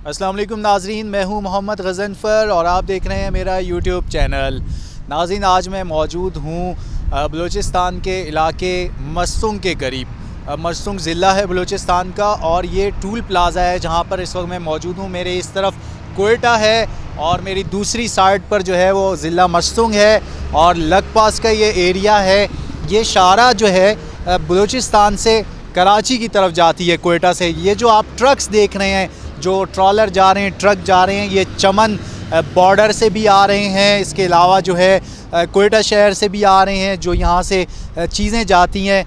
अस्सलाम वालेकुम नाज़रीन, मैं हूं मोहम्मद गज़नफ़र और आप देख रहे हैं मेरा यूट्यूब चैनल। नाज़रीन, आज मैं मौजूद हूं बलूचिस्तान के इलाके मस्तुंग के करीब। मस्तुंग ज़िला है बलूचिस्तान का और ये टूल प्लाज़ा है जहां पर इस वक्त मैं मौजूद हूं। मेरे इस तरफ कोयटा है और मेरी दूसरी साइड पर जो है वो ज़िला मस्तुंग है और लगपास का ये एरिया है। ये शारा जो है बलूचिस्तान से कराची की तरफ जाती है कोयटा से। ये जो आप ट्रक्स देख रहे हैं, जो ट्रॉलर जा रहे हैं, ट्रक जा रहे हैं, ये चमन बॉर्डर से भी आ रहे हैं। इसके अलावा जो है कोयटा शहर से भी आ रहे हैं। जो यहाँ से चीज़ें जाती हैं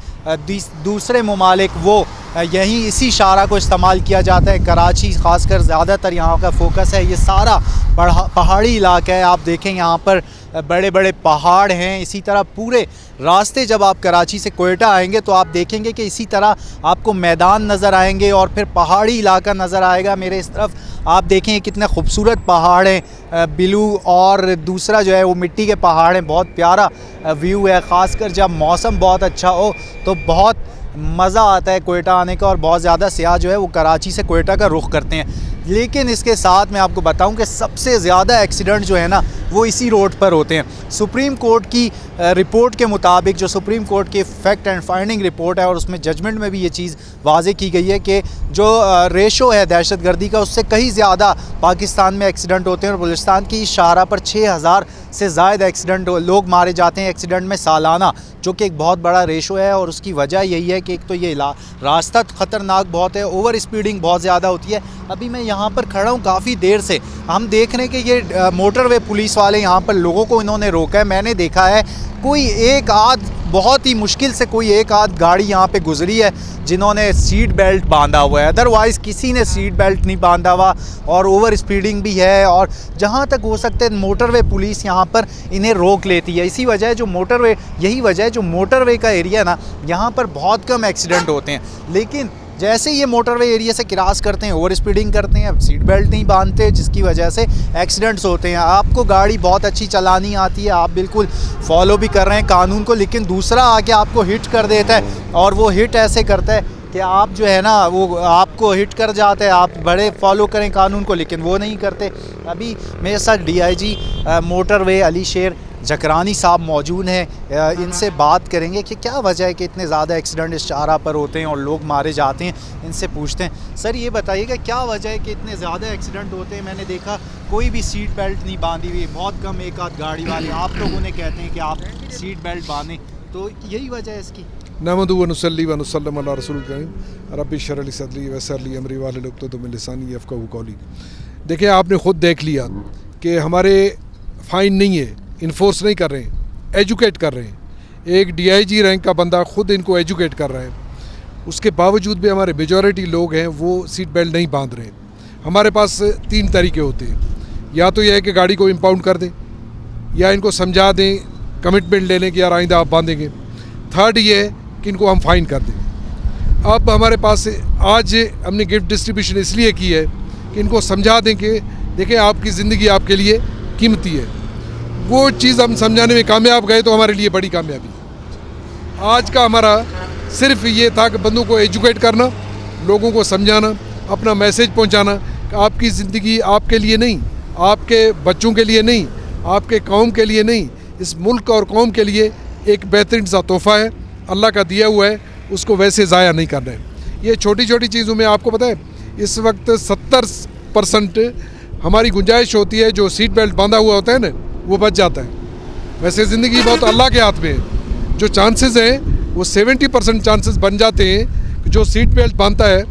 दूसरे ममालिक, वो यहीं इसी शारा को इस्तेमाल किया जाता है। कराची ख़ासकर ज़्यादातर यहाँ का फोकस है। ये सारा पहाड़ी इलाका है। आप देखें यहाँ पर बड़े बड़े पहाड़ हैं। इसी तरह पूरे रास्ते जब आप कराची से कोयटा आएंगे तो आप देखेंगे कि इसी तरह आपको मैदान नज़र आएंगे और फिर पहाड़ी इलाका नज़र आएगा। मेरे इस तरफ आप देखें कितने खूबसूरत पहाड़ हैं, ब्लू, और दूसरा जो है वो मिट्टी के पहाड़ हैं। बहुत प्यारा व्यू है। ख़ासकर जब मौसम बहुत अच्छा हो तो बहुत मज़ा आता है कोयटा आने का और बहुत ज़्यादा सियाह जो है वो कराची से कोयटा का रुख करते हैं। लेकिन इसके साथ मैं आपको बताऊं कि सबसे ज़्यादा एक्सीडेंट जो है ना वो इसी रोड पर होते हैं। सुप्रीम कोर्ट की रिपोर्ट के मुताबिक, जो सुप्रीम कोर्ट की फैक्ट एंड फाइंडिंग रिपोर्ट है और उसमें जजमेंट में भी ये चीज़ वाज़े की गई है कि जो रेशो है दहशतगर्दी का, उससे कहीं ज़्यादा पाकिस्तान में एक्सीडेंट होते हैं और बलूचिस्तान की शारा पर 6000 से ज़ायद एक्सीडेंट लोग मारे जाते हैं एक्सीडेंट में सालाना, जो कि एक बहुत बड़ा रेशो है। और उसकी वजह यही है कि एक तो ये रास्ता ख़तरनाक बहुत है, ओवर स्पीडिंग बहुत ज़्यादा होती है। अभी मैं यहाँ पर खड़ा हूँ काफ़ी देर से। हम देख रहे हैं कि ये मोटरवे पुलिस वाले यहाँ पर लोगों को इन्होंने रोका है। मैंने देखा है कोई एक आध, बहुत ही मुश्किल से कोई एक आध गाड़ी यहाँ पे गुजरी है जिन्होंने सीट बेल्ट बांधा हुआ है, अदरवाइज़ किसी ने सीट बेल्ट नहीं बांधा हुआ। और ओवर स्पीडिंग भी है और जहाँ तक हो सकता है मोटरवे पुलिस यहाँ पर इन्हें रोक लेती है। इसी वजह जो मोटरवे, यही वजह है जो मोटरवे का एरिया ना, यहाँ पर बहुत कम एक्सीडेंट होते हैं। लेकिन जैसे ये मोटरवे एरिया से क्रॉस करते हैं, ओवर स्पीडिंग करते हैं, सीट बेल्ट नहीं बांधते, जिसकी वजह से एक्सीडेंट्स होते हैं। आपको गाड़ी बहुत अच्छी चलानी आती है, आप बिल्कुल फॉलो भी कर रहे हैं कानून को, लेकिन दूसरा आके आपको हिट कर देता है और वो हिट ऐसे करता है कि आप जो है ना वो आपको हिट कर जाते हैं। आप बड़े फॉलो करें कानून को, लेकिन वो नहीं करते। अभी मेरे साथ DIG मोटरवे अली शेर जकरानी साहब मौजूद हैं। इनसे बात करेंगे कि क्या वजह है कि इतने ज़्यादा एक्सीडेंट इस शाहरा पर होते हैं और लोग मारे जाते हैं। इनसे पूछते हैं, सर ये बताइएगा क्या वजह है कि इतने ज़्यादा एक्सीडेंट होते हैं? मैंने देखा कोई भी सीट बेल्ट नहीं बांधी हुई, बहुत कम एक आध गाड़ी वाले। आप लोगों ने कहते हैं कि आप सीट बेल्ट बांधें, तो यही वजह है इसकी? नहमदु व नुसल्ली व नुसल्लिम अला रसूलिल करीम रब्बि इश्रह ली सदरी वयस्सिर ली अमरी वाहलुल उक़दतम मिन लिसानी यफ़क़हू क़ौली। देखिए, आपने ख़ुद देख लिया कि हमारे फ़ाइन नहीं है, इन्फोर्स नहीं कर रहे हैं, एजुकेट कर रहे हैं। एक DIG रैंक का बंदा ख़ुद इनको एजुकेट कर रहा है। उसके बावजूद भी हमारे मेजॉरिटी लोग हैं वो सीट बेल्ट नहीं बांध रहे हैं। हमारे पास 3 तरीके होते हैं, या तो यह है कि गाड़ी को इम्पाउंड कर दें, या इनको समझा दें, कमिटमेंट ले लें कि यार आइंदा आप बांधेंगे। थर्ड ये है कि इनको हम फ़ाइन कर दें। अब हमारे पास आज हमने गिफ्ट डिस्ट्रीब्यूशन इसलिए की है कि इनको समझा दें कि देखें आपकी ज़िंदगी आपके लिए कीमती है। वो चीज़ हम समझाने में कामयाब गए तो हमारे लिए बड़ी कामयाबी है। आज का हमारा सिर्फ ये था कि बंदों को एजुकेट करना, लोगों को समझाना, अपना मैसेज पहुंचाना कि आपकी ज़िंदगी आपके लिए नहीं, आपके बच्चों के लिए नहीं, आपके कौम के लिए नहीं, इस मुल्क और कौम के लिए एक बेहतरीन सा तोहफ़ा है, अल्लाह का दिया हुआ है, उसको वैसे ज़ाया नहीं करना है। ये छोटी छोटी चीज़ों में आपको पता है इस वक्त 70% हमारी गुंजाइश होती है, जो सीट बेल्ट बांधा हुआ होता है ना वो बच जाता है। वैसे ज़िंदगी बहुत अल्लाह के हाथ में है। जो चांसेस हैं वो 70% चांसेस बन जाते हैं कि जो सीट बेल्ट बांधता है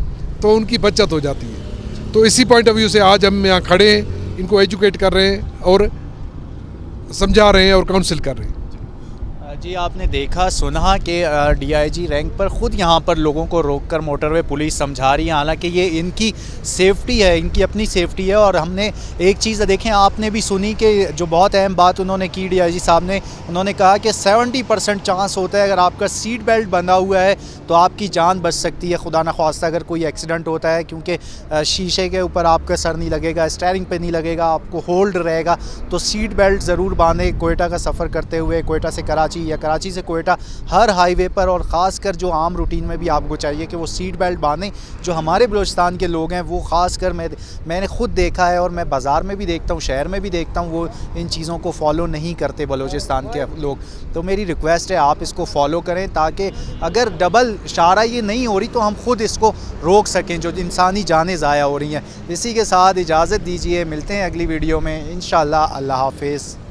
तो उनकी बचत हो जाती है। तो इसी पॉइंट ऑफ व्यू से आज हम यहाँ खड़े हैं, इनको एजुकेट कर रहे हैं और समझा रहे हैं और काउंसिल कर रहे हैं। जी, आपने देखा सुना कि DIG रैंक पर ख़ुद यहाँ पर लोगों को रोककर मोटरवे पुलिस समझा रही है। हालांकि ये इनकी सेफ़्टी है, इनकी अपनी सेफ़्टी है। और हमने एक चीज़ देखें, आपने भी सुनी कि जो बहुत अहम बात उन्होंने की DIG साहब ने, उन्होंने कहा कि 70% चांस होता है अगर आपका सीट बेल्ट बंधा हुआ है तो आपकी जान बच सकती है, खुदा न ख्वास्ता अगर कोई एक्सीडेंट होता है, क्योंकि शीशे के ऊपर आपका सर नहीं लगेगा, स्टीयरिंग पे नहीं लगेगा, आपको होल्ड रहेगा। तो सीट बेल्ट ज़रूर बांधें कोयटा का सफ़र करते हुए, कोयटा से कराची या कराची से कोयटा हर हाईवे पर, और ख़ास कर जो आम रूटीन में भी आपको चाहिए कि वो सीट बेल्ट बांधें। जो हमारे बलूचिस्तान के लोग हैं वो ख़ास कर मैंने ख़ुद देखा है, और मैं बाज़ार में भी देखता हूँ, शहर में भी देखता हूँ, वो इन चीज़ों को फॉलो नहीं करते बलूचिस्तान के लोग। तो मेरी रिक्वेस्ट है आप इसको फॉलो करें, ताकि अगर डबल शारा ये नहीं हो रही तो हम खुद इसको रोक सकें, जो इंसानी जानें ज़ाया हो रही हैं। इसी के साथ इजाज़त दीजिए, मिलते हैं अगली वीडियो में इंशाअल्लाह। अल्लाह हाफ़िज़।